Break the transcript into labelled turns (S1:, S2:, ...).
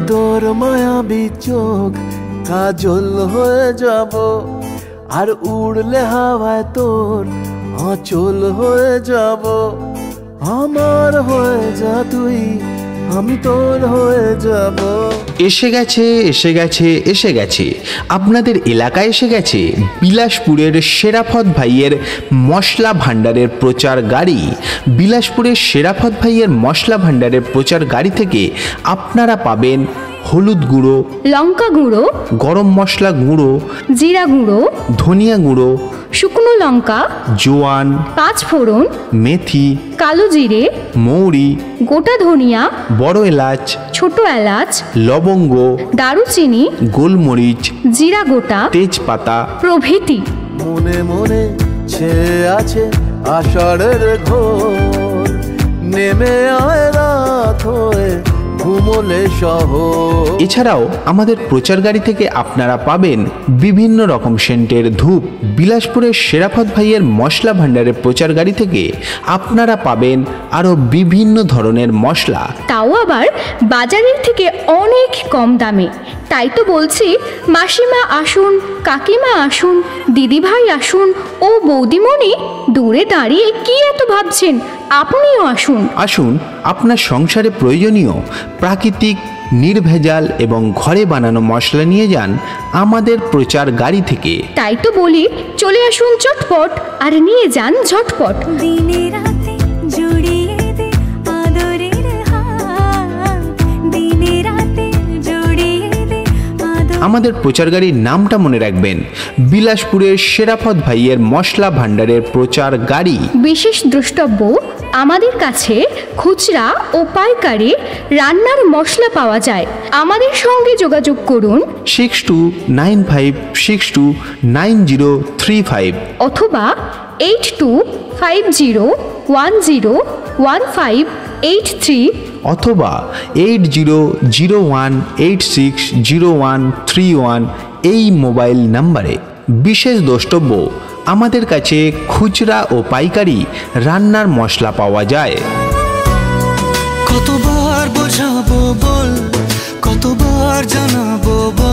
S1: তোর মায়াবী চোখ কাজল হয়ে যাব, আর উড়লে হাওয়ায় তোর আঁচল হয়ে যাব। আমার হয়ে যা তুই, আমি তোর হয়ে যাব।
S2: এসে গেছে এসে গেছে এসে গেছে, আপনাদের এলাকায় এসে গেছে বিলাসপুরের শেরাফত ভাইয়ের মশলা ভাণ্ডারের প্রচার গাড়ি। বিলাসপুরের শেরাফত ভাইয়ের মশলা ভাণ্ডারের প্রচার গাড়ি থেকে আপনারা পাবেন হলুদ গুঁড়ো,
S3: লঙ্কা গুঁড়ো,
S2: গরম মশলা গুঁড়ো,
S3: জিরা গুঁড়ো,
S2: ধনিয়া গুঁড়ো,
S3: শুকনো লঙ্কা,
S2: জোয়ান,
S3: পাঁচফোড়ন,
S2: মেথি,
S3: কালো জিরে,
S2: মৌরি,
S3: গোটা ধনিয়া,
S2: বড় এলাচ,
S3: ছোট এলাচ,
S2: লবঙ্গ,
S3: দারুচিনি,
S2: গোলমরিচ,
S3: জিরা গোটা,
S2: তেজপাতা
S3: প্রভৃতি।
S1: মনে মনে ছেয়ে আছে আষাঢ়ের ঘোর, নেমে আয় রাত হয়ে ঘুমোলে শহর।
S2: এছাড়াও আমাদের প্রচার গাড়ি থেকে আপনারা পাবেন বিভিন্ন রকম সেন্টের ধূপ। বিলাসপুরের শেরাফত ভাইয়ের মশলা ভাণ্ডারের প্রচার গাড়ি থেকে আপনারা পাবেন আরও বিভিন্ন ধরনের মশলা,
S3: তাও আবার বাজারের থেকে অনেক কম দামে। তাই তো বলছি, মাসিমা আসুন, কাকিমা আসুন, দিদিভাই আসুন ও বৌদিমণি, দূরে দাঁড়িয়ে কি এত ভাবছেন, আপনিও আসুন।
S2: আসুন আপনার সংসারে প্রয়োজনীয় প্রাকৃতিক, নির্ভেজাল এবং ঘরে বানানো মশলা নিয়ে যান আমাদের প্রচার গাড়ি থেকে।
S3: তাই তো বলি, চলে আসুন চটপট আর নিয়ে যান ঝটপট।
S4: দিনে রাতে জড়িয়ে দে আদরের হাত, দিনে রাতে জড়িয়ে দে আদরের।
S2: আমাদের প্রচার গাড়ির নামটা মনে রাখবেন, বিলাসপুরের শেরাফত ভাইয়ের মশলা ভাণ্ডারের প্রচার গাড়ি।
S3: বিশেষ দ্রষ্টব্য, আমাদের কাছে খুচরা ও পাইকারি রান্নার মশলা পাওয়া যায়। আমাদের সঙ্গে যোগাযোগ করুন
S2: 6295629035
S3: অথবা 8250101583
S2: অথবা 8001860131 এই মোবাইল নম্বরে। বিশেষ দ্রষ্টব্য, আমাদের কাছে খুচরা ও পাইকারি রান্নার মশলা পাওয়া যায়।
S5: কতবার বোঝাবো বল, কতবার জানাবো বল।